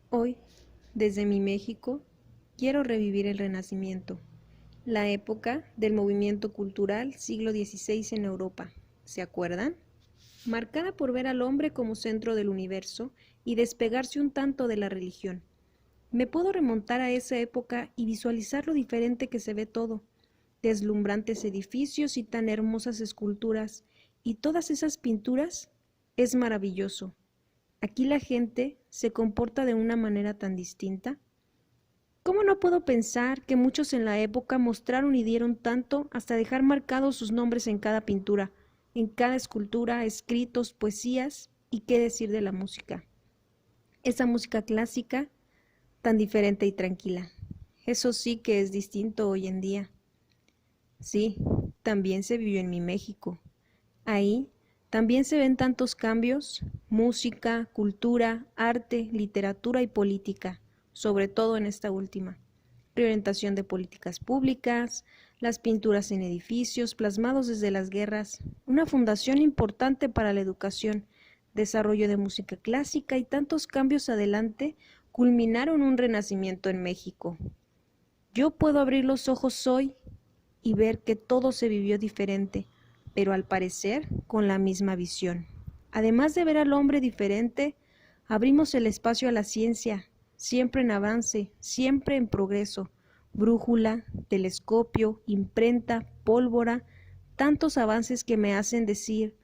Hoy, desde mi México, quiero revivir el Renacimiento, la época del movimiento cultural siglo XVI en Europa. ¿Se acuerdan? Marcada por ver al hombre como centro del universo y despegarse un tanto de la religión. Me puedo remontar a esa época y visualizar lo diferente que se ve todo, deslumbrantes edificios y tan hermosas esculturas, y todas esas pinturas. Es maravilloso. Aquí la gente se comporta de una manera tan distinta. ¿Cómo no puedo pensar que muchos en la época mostraron y dieron tanto hasta dejar marcados sus nombres en cada pintura, en cada escultura, escritos, poesías y qué decir de la música? Esa música clásica tan diferente y tranquila. Eso sí que es distinto hoy en día. Sí, también se vivió en mi México. Ahí también se ven tantos cambios: música, cultura, arte, literatura y política, sobre todo en esta última. Reorientación de políticas públicas, las pinturas en edificios plasmados desde las guerras, una fundación importante para la educación, desarrollo de música clásica y tantos cambios adelante culminaron un renacimiento en México. Yo puedo abrir los ojos hoy y ver que todo se vivió diferente, pero al parecer con la misma visión. Además de ver al hombre diferente, abrimos el espacio a la ciencia, siempre en avance, siempre en progreso. Brújula, telescopio, imprenta, pólvora, tantos avances que me hacen decir: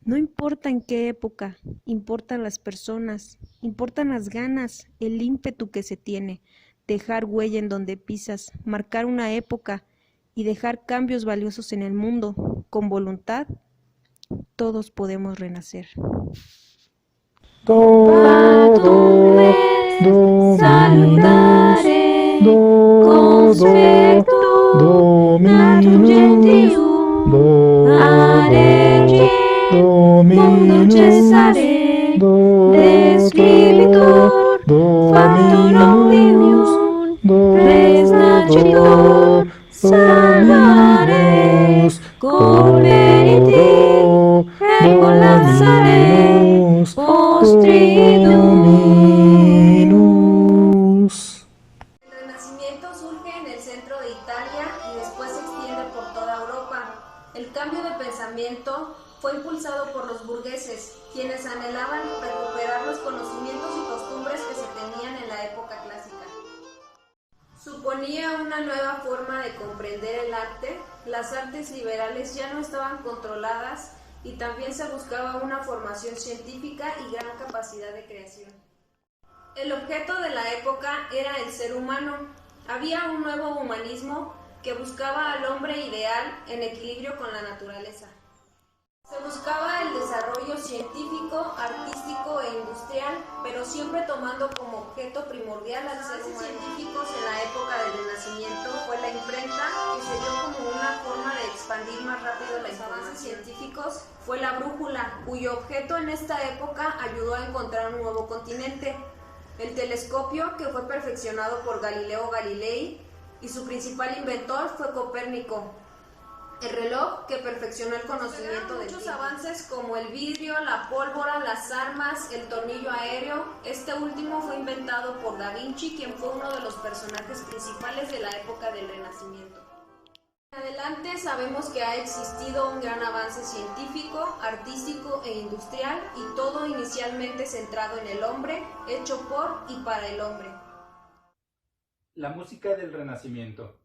no importa en qué época, importan las personas, importan las ganas, el ímpetu que se tiene, dejar huella en donde pisas, marcar una época y dejar cambios valiosos en el mundo. Con voluntad, todos podemos renacer. Do, Patum Dominus, salutare conspecto natum Dominus, gentium do, adegit mundo cessare de scribitur factum Dominus, omnium res do, nascitur salvare cor veriti et con lassare Dominus. El Renacimiento surge en el centro de Italia y después se extiende por toda Europa. El cambio de pensamiento fue impulsado por los burgueses, quienes anhelaban recuperar los conocimientos y costumbres que se tenían en la época clásica. Suponía una nueva forma de comprender el arte, las artes liberales ya no estaban controladas y también se buscaba una formación científica y gran capacidad de creación. El objeto de la época era el ser humano. Había un nuevo humanismo que buscaba al hombre ideal en equilibrio con la naturaleza. Se buscaba el desarrollo científico, artístico e industrial, pero siempre tomando como objeto primordial a los avances científicos en la época del Renacimiento fue la imprenta, que se dio como una forma de expandir más rápido los avances científicos. Fue la brújula, cuyo objeto en esta época ayudó a encontrar un nuevo continente. El telescopio, que fue perfeccionado por Galileo Galilei, y su principal inventor fue Copérnico. El reloj, que perfeccionó el conocimiento de muchos avances como el vidrio, la pólvora, las armas, el tornillo aéreo. Este último fue inventado por Da Vinci, quien fue uno de los personajes principales de la época del Renacimiento. En adelante sabemos que ha existido un gran avance científico, artístico e industrial, y todo inicialmente centrado en el hombre, hecho por y para el hombre. La música del Renacimiento.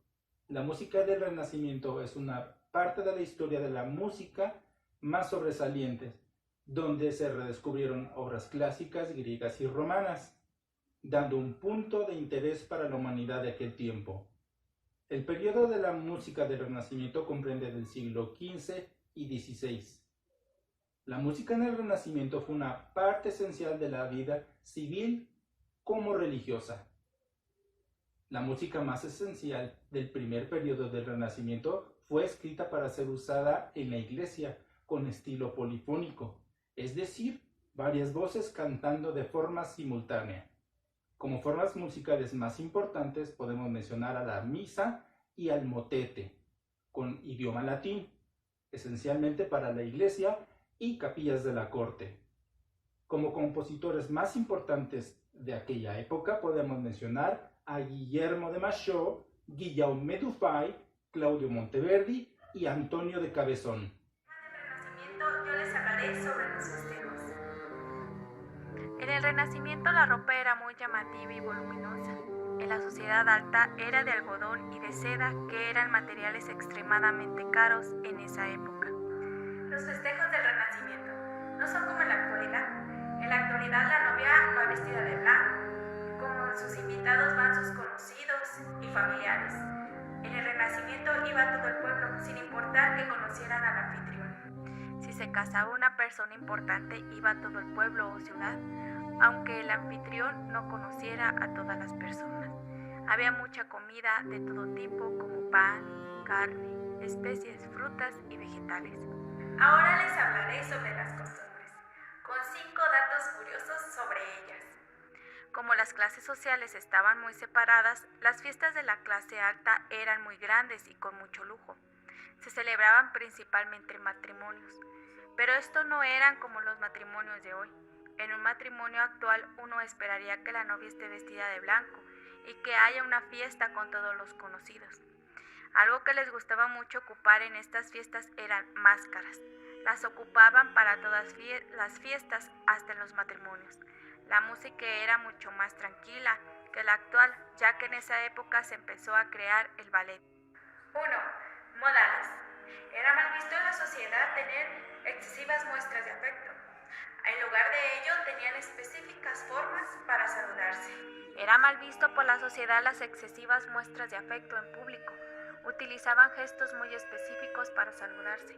La música del Renacimiento es una parte de la historia de la música más sobresalientes, donde se redescubrieron obras clásicas griegas y romanas, dando un punto de interés para la humanidad de aquel tiempo. El periodo de la música del Renacimiento comprende del siglo XV y XVI. La música en el Renacimiento fue una parte esencial de la vida civil como religiosa. La música más esencial del primer periodo del Renacimiento fue escrita para ser usada en la iglesia con estilo polifónico, es decir, varias voces cantando de forma simultánea. Como formas musicales más importantes podemos mencionar a la misa y al motete, con idioma latín, esencialmente para la iglesia y capillas de la corte. Como compositores más importantes De aquella época podemos mencionar a Guillermo de Machaut, Guillaume Dufay, Claudio Monteverdi y Antonio de Cabezón. En el Renacimiento yo les hablaré sobre los festejos. En el Renacimiento la ropa era muy llamativa y voluminosa. En la sociedad alta era de algodón y de seda, que eran materiales extremadamente caros en esa época. Los festejos del Renacimiento no son como en la actualidad. En la actualidad la novia va vestida de blanco, como sus invitados van sus conocidos y familiares. En el Renacimiento iba todo el pueblo, sin importar que conocieran al anfitrión. Si se casaba una persona importante, iba todo el pueblo o ciudad, aunque el anfitrión no conociera a todas las personas. Había mucha comida de todo tipo, como pan, carne, especies, frutas y vegetales. Ahora les hablaré sobre las costumbres, con 5 datos curiosos sobre ellas. Como las clases sociales estaban muy separadas, las fiestas de la clase alta eran muy grandes y con mucho lujo. Se celebraban principalmente matrimonios, pero estos no eran como los matrimonios de hoy. En un matrimonio actual uno esperaría que la novia esté vestida de blanco y que haya una fiesta con todos los conocidos. Algo que les gustaba mucho ocupar en estas fiestas eran máscaras. Las ocupaban para todas las fiestas, hasta en los matrimonios. La música era mucho más tranquila que la actual, ya que en esa época se empezó a crear el ballet. 1. Modales. Era mal visto en la sociedad tener excesivas muestras de afecto. En lugar de ello, tenían específicas formas para saludarse. Era mal visto por la sociedad las excesivas muestras de afecto en público. Utilizaban gestos muy específicos para saludarse.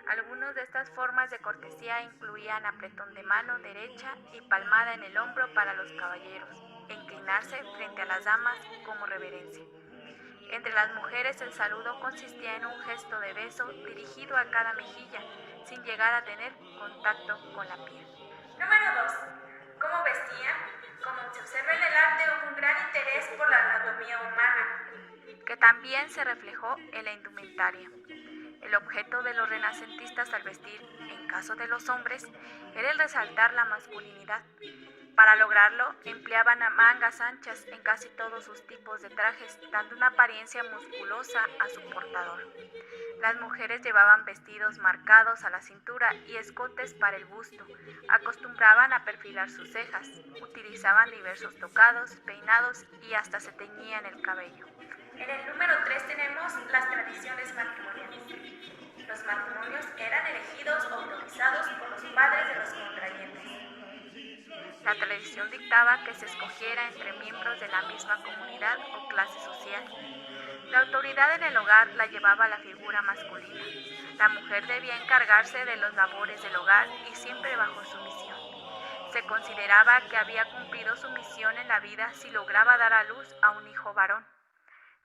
Algunas de estas formas de cortesía incluían apretón de mano derecha y palmada en el hombro para los caballeros, e inclinarse frente a las damas como reverencia. Entre las mujeres el saludo consistía en un gesto de beso dirigido a cada mejilla, sin llegar a tener contacto con la piel. Número 2. ¿Cómo vestían? Como se observa en el arte, hubo un gran interés por la anatomía humana, que también se reflejó en la indumentaria. El objeto de los renacentistas al vestir, en caso de los hombres, era el resaltar la masculinidad. Para lograrlo, empleaban mangas anchas en casi todos sus tipos de trajes, dando una apariencia musculosa a su portador. Las mujeres llevaban vestidos marcados a la cintura y escotes para el busto. Acostumbraban a perfilar sus cejas, utilizaban diversos tocados, peinados y hasta se teñían el cabello. En el número 3 tenemos las tradiciones matrimoniales. Los matrimonios eran elegidos o autorizados por los padres de los contrayentes. La tradición dictaba que se escogiera entre miembros de la misma comunidad o clase social. La autoridad en el hogar la llevaba la figura masculina. La mujer debía encargarse de las labores del hogar y siempre bajo su misión. Se consideraba que había cumplido su misión en la vida si lograba dar a luz a un hijo varón.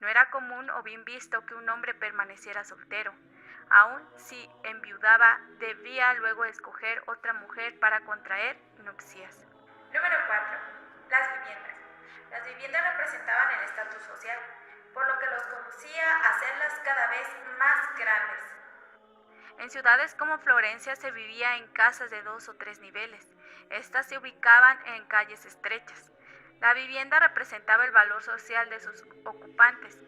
No era común o bien visto que un hombre permaneciera soltero. Aun si enviudaba, debía luego escoger otra mujer para contraer nupcias. Número 4. Las viviendas. Las viviendas representaban el estatus social, por lo que los conducía a hacerlas cada vez más grandes. En ciudades como Florencia se vivía en casas de 2 o 3 niveles. Estas se ubicaban en calles estrechas. La vivienda representaba el valor social de sus ocupantes,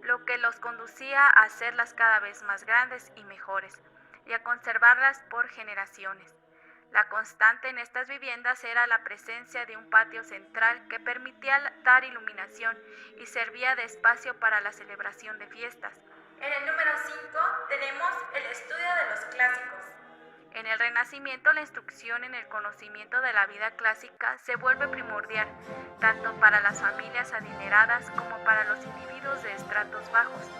lo que los conducía a hacerlas cada vez más grandes y mejores, y a conservarlas por generaciones. La constante en estas viviendas era la presencia de un patio central que permitía dar iluminación y servía de espacio para la celebración de fiestas. En el número 5 tenemos el estudio de los clásicos. En el Renacimiento, la instrucción en el conocimiento de la vida clásica se vuelve primordial, tanto para las familias adineradas como para los individuos de estratos bajos.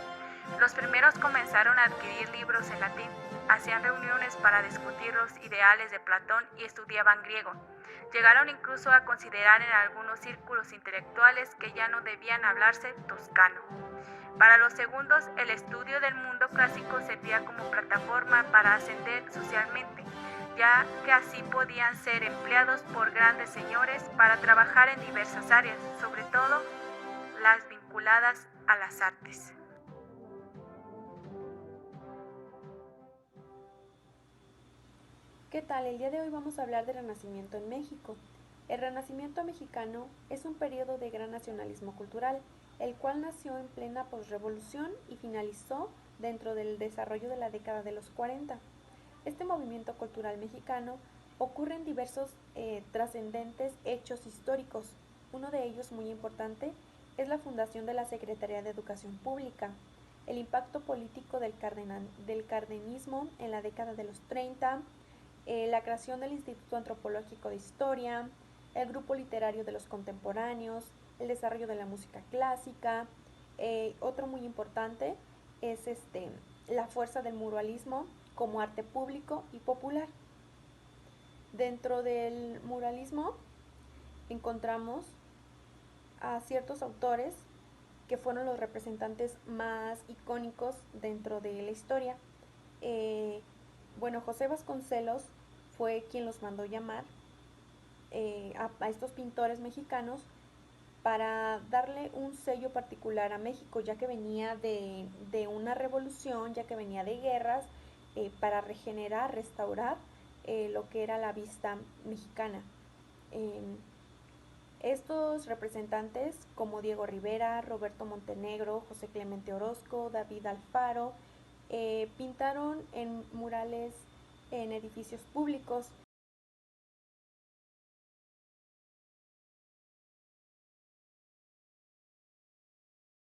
Los primeros comenzaron a adquirir libros en latín, hacían reuniones para discutir los ideales de Platón y estudiaban griego. Llegaron incluso a considerar en algunos círculos intelectuales que ya no debían hablarse toscano. Para los segundos, el estudio del mundo clásico servía como plataforma para ascender socialmente, ya que así podían ser empleados por grandes señores para trabajar en diversas áreas, sobre todo las vinculadas a las artes. ¿Qué tal? El día de hoy vamos a hablar del Renacimiento en México. El Renacimiento mexicano es un periodo de gran nacionalismo cultural, el cual nació en plena posrevolución y finalizó dentro del desarrollo de la década de los 40. Este movimiento cultural mexicano ocurre en diversos trascendentes hechos históricos. Uno de ellos muy importante es la fundación de la Secretaría de Educación Pública, el impacto político del cardenismo en la década de los 30, la creación del Instituto Antropológico de Historia, el grupo literario de los contemporáneos, el desarrollo de la música clásica. Otro muy importante es la fuerza del muralismo como arte público y popular. Dentro del muralismo encontramos a ciertos autores que fueron los representantes más icónicos dentro de la historia. José Vasconcelos fue quien los mandó llamar a estos pintores mexicanos para darle un sello particular a México, ya que venía de una revolución, ya que venía de guerras, para regenerar, restaurar lo que era la vista mexicana. Estos representantes, como Diego Rivera, Roberto Montenegro, José Clemente Orozco, David Alfaro, pintaron en murales en edificios públicos